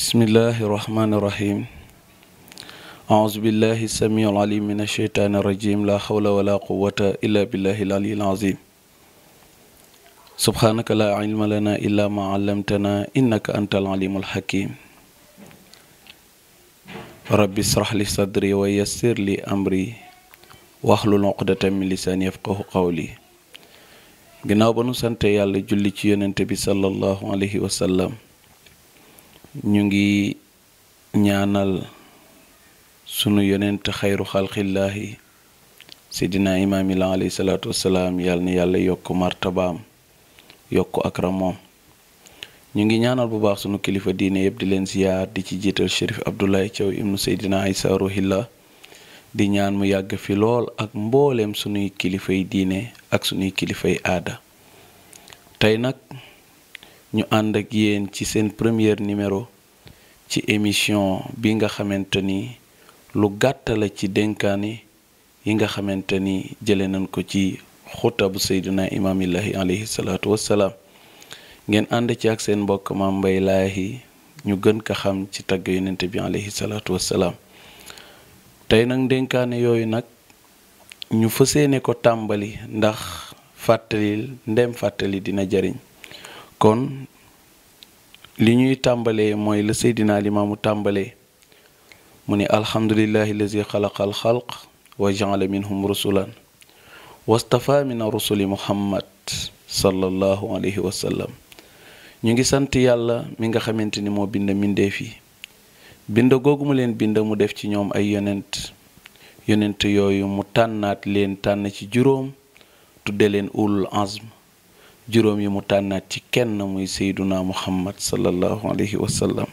bismillahi rahmaani rahim auzu billahi samiul alim min asheytaani rajim la hawla wala quwata illa billahi al aliyyil azim subhanaka la ilma lana illa ma allamtana innaka antal alimul hakim rabbi israh li sadri wa yassir li amri wahlul uqdatan min lisani yafqahu qawli ginnaaw ba nu sante yàlla julli ci yonente bi sallallahu alayhi wa sallam ñu ngi ñaanal sunu yonent xayru xalqillaahi seydina imaamil alayhi salaatu wassalaam yàlla na yàlla yokk martabaam yokk akramoom ñu ngi ñaanal bu baax sunu kilifa diine yëpp di leen ziyaar di ci jiital Chérif Abdoulaye Thiaw ibnu seydina Issa Ruhillah di ñaan mu yàgg fi lool ak mbooleem sunuy kilifay diine ak sunuy kilifay aada tey nag ñu ànd ak yéen ci seen premier numéro ci émission bi nga xamante ni lu gàtt la ci dénkaani yi nga xamante ni jële nañ ko ci xutabu seydina imaamillahi alayhi salaatu wassalaam ngeen ànd ci ak seen mbokk Mame Mbaye Lahi ñu gën ko xam ci tagg yonente bi alayhi salaatu wassalaam tey nag dénkaane yooyu nag ñu fëseene ko tàmbali ndax fàttali dina jariñ kon li ñuy tàmbalee mooy la seydina limaamu tàmbalee mu ne alhamdulillahi lazi xalaqal xalq wa jaala minhum rusulan wastafa min rusuli muhammad sallallahu alayhi wa sallam ñu ngi sant yàlla mi nga xamante ni moo bind mbindeef yi bind googu mu leen bind mu def ci ñoom ay yonent yooyu mu tànnaat leen tànn ci juróom tudde leen ulul azm juróom yi mu tànnaat ci kenn muy seyduna muhammad sallallahu alayhi wa sallam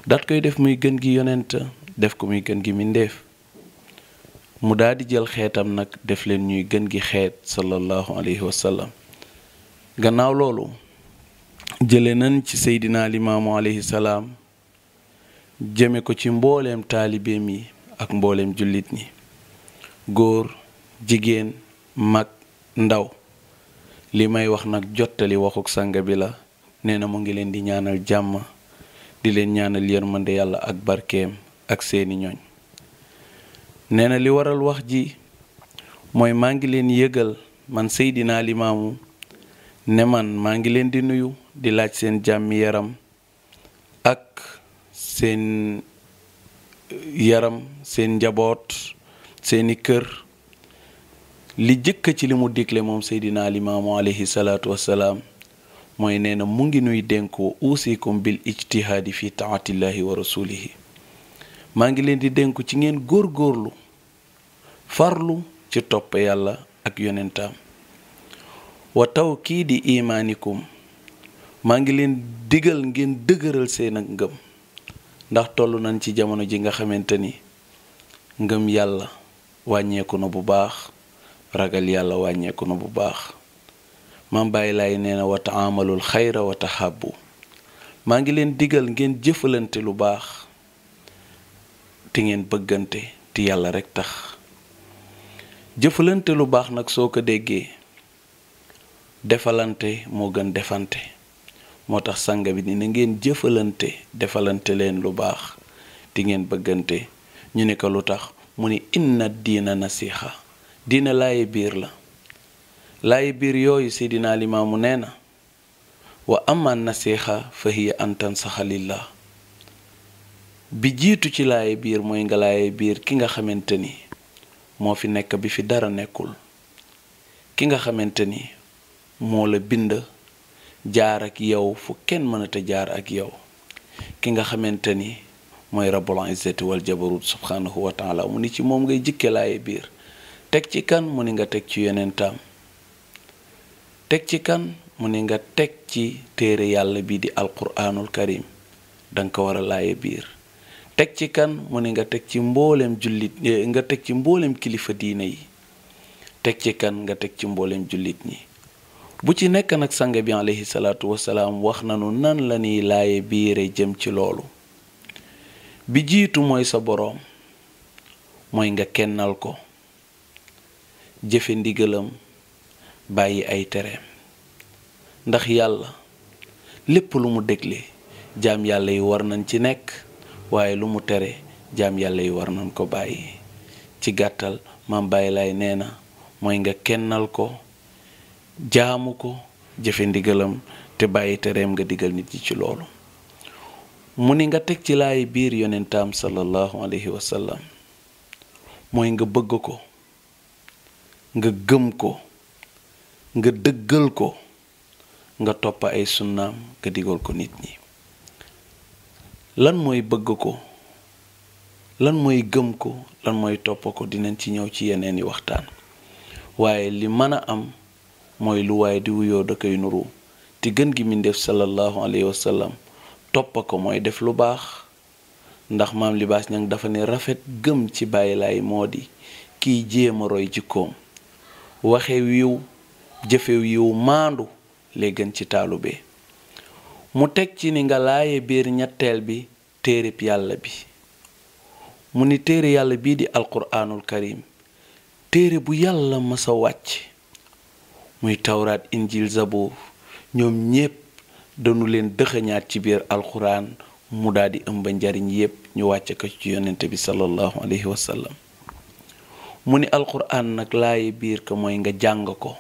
daat koy def muy gën gi yonent def ko muy gën gi mindeef mu daal di jël xeetam nag def leen ñuy gën gi xeet sallallahu alayhi wa sallam gannaaw loolu jële nañ ci seydina limaamu alayhi salaam jëme ko ci mbooleem taalibeem yi ak mbooleem jullit ñi góor jigéen mag ndaw li may wax nag jottali waxuk sanga bi la nee na mu ngi leen di ñaanal jàmm di leen ñaanal yërmande yàlla ak barkeem ak seeni ñooñ nee na li waral wax ji mooy maa ngi leen yëgal man seydina limaamu ne man maa ngi leen di nuyu di laaj seen jàmmi yaram ak seen yaram seen njaboot seeni kër li jëkk ci li mu digle moom seydina limaamu alayhi salaatu wassalaam mooy nee na mu ngi nuy dénku uusikum bil ijtihaadi fi taatillahi wa rasulihi maa ngi leen di dénku ci ngeen góorgóorlu farlu ci topp yàlla ak yonentaam wa tawkiidi imaanikum maa ngi leen digal ngeen dëgëral seen ak ngëm ndax toll nañ ci jamono ji nga xamante ni ngëm yàlla wàññeeku na bu baax ragal yàlla wàññeeku na bu baax Mame Mbaye Lahi nee na wa taamalul xayra wa tahabbu maa ngi leen digal ngeen jëfalante lu baax te ngeen bëggante te yàlla rekk tax jëfalante lu baax nag soo ko déggee defalante moo gën defante moo tax sanga bi dina ngeen jëfalante defalante leen lu baax te ngeen bëggante ñu ne ko lu tax mu ni inna diina nasiha diina laaye biir la laaye biir yooyu seydina limaamu nee na wa amma nasiha fa hiya an tansaxa lillah bi jiitu ci laaye biir mooy nga laaye biir ki nga xamante ni moo fi nekk bi fi dara nekkul ki nga xamante ni moo la bind jaar ak yow fu kenn mënata jaar ak yow ki nga xamante ni mooy rabbul izzati wal jabarut subhanahu wa taala mu ni ci moom ngay jikke laaye biir teg ci kan mu ni nga teg ci yonentaam teg ci kan mu ni nga teg ci téere yàlla bi di alquraanul karim danga ko war a laaye biir teg ci kan mu ni nga teg ci mbooleem jullit nga teg ci mbooleem kilifa diine yi teg ci kan nga teg ci mbooleem jullit ñi bu ci nekk nag sanga bi alayhi salaatu wassalaam wax nanu nan la ñuy laaye biire jëm ci loolu bi jiitu mooy sa boroom mooy nga kennal ko jëfe ndigalam bàyyi ay tereem ndax yàlla lépp lu mu dégle jaam yàlla yi war nañ ci nekk waaye lu mu tere jaam yàlla yi war nañ ko bàyyi. ci gàttal Maam Baay Laay nee na mooy nga kennal ko jaamu ko jëfe ndigalam te bàyyi tereem nga digal nit ñi ci loolu. mu ni nga teg ci laay biir yonentaam sallallahu alayhi wa sallam mooy nga bëgg ko nga gëm ko nga dëggal ko nga topp ay sunnaam nga digal ko nit ñi. lan mooy bëgg ko lan mooy gëm ko lan mooy topp ko dinañ ci ñëw ci yeneen yi waxtaan waaye li mën a am mooy lu waaye di wuyoo da koy nuru te gën gi mindeef sallallahu alayhi wa sallam topp ko mooy def lu baax ndax Maam Libaas Ñaŋ dafa ne rafet gëm ci Baay Laay moo di kiy jéem a roy jikkoom waxe wiiw jëfe wiiw maandu lee gën ci taalube. mu teg ci ni nga laaye biir ñetteel bi téereb yàlla bi mu ni téere yàlla bii di alquraanul karim téere bu yàlla masa wàcc muy tawraat injil zabuur ñoom ñépp dañu leen dëxëñaat ci biir alquraan mu daldi ëmba njariñ yépp ñu wàcce ko ci yonente bi sallallahu alayhi wa sallam. mu ni alquraan nag laaye biir ko mooy nga jàng ko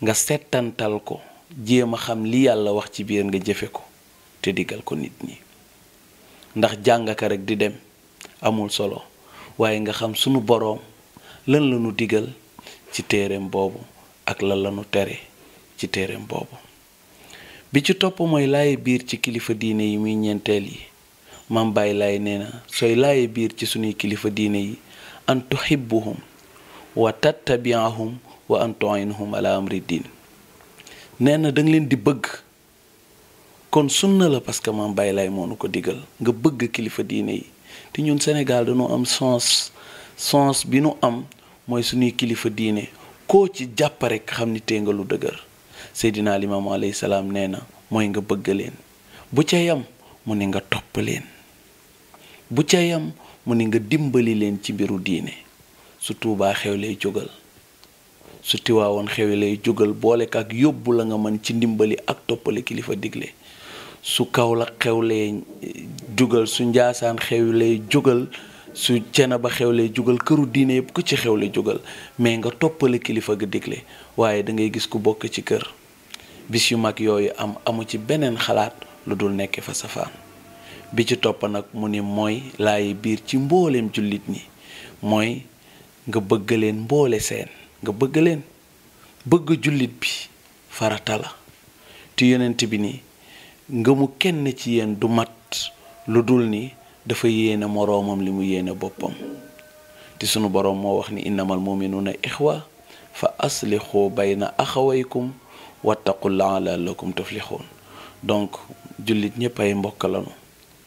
nga settantal ko jéem a xam li yàlla wax ci biir nga jëfe ko te digal ko nit ñi ndax jàng ka rek di dem amul solo waaye nga xam sunu boroom lan lañu digal ci téereem boobu ak lan lañu tere ci téereem boobu. bi ci topp mooy laaye biir ci kilifa diine yi muy ñeenteel yi Maam Baay Laay nee na sooy laaye biir ci sunuy kilifa diine yi an tuhibbuhum wa tattabi'ahum wa an tu'inhum ala amri diin. nee na danga leen di bëgg kon sunna la parce que Maam Baay Laay moo nu ko digal nga bëgg kilifa diine yi te ñun Sénégal dañoo am sens bi nu am mooy suñuy kilifa diine koo ci jàpp rek xam ni tee nga lu dëgër. Seydina Limaamu alayhi salaam nee na mooy nga bëgg leen bu ca yam mu ne nga topp leen bu ca yam mu ne nga dimbali leen ci mbiru diine. su Tuubaa xew lay jógal su Tiwaawoon xew lay jógal boole ak yóbbu la nga mën ci ndimbali ak toppale kilifa digle. su Kawlax xew lay jógal su Njaasaan xew lay jógal su Cenaba xew lay jógal këru diine yëpp ku ci xew lay jógal mais nga toppale kilifa ga digle. waaye da ngay gis ku bokk ci kër bis yu mag yooyu amu ci beneen xalaat lu dul nekk fa safaan. bi ci topp nag mu ni mooy laaye biir ci mbooleem jullit ñi mooy nga bëgg leen mboole seen nga bëgg leen bëgg jullit bi farata la te yonent bi ni ngëmu kenn ci yéen du mat lu dul ni dafa yéene moroomam li mu yéene boppam te sunu boroom moo wax ni innamal mu'minuuna ixwa fa aslihu bayna axawaykum wattaqullaha la'allakum tuflihun. donc jullit ñépp ay mbokk lañu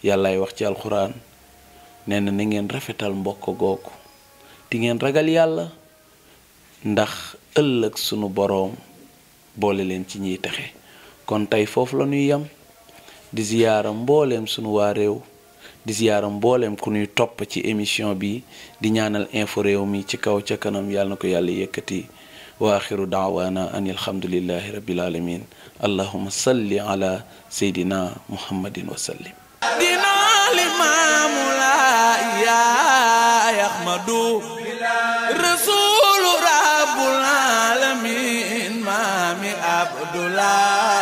yàllaay wax ci alxuraan nee na na ngeen rafetal mbokk googu ti ngeen ragal yàlla ndax ëllëg sunu boroom boole leen ci ñiy texe. kon tey foofu la ñuy yam di ziyaara mbooleem sunu waa réew di ziyaara mbooleem ku ñuy topp ci émission bi di ñaanal info réew mi ci kaw ca kanam yàlla na ko yàlla yëkkati. wa axiru daawaana an alhamdulillahi rabbil alamin allahumma salli ala seydina muhammadin wa sallim. dina limaamu laa yaa yaxmadu rasulu rabbul alamin maami abdullah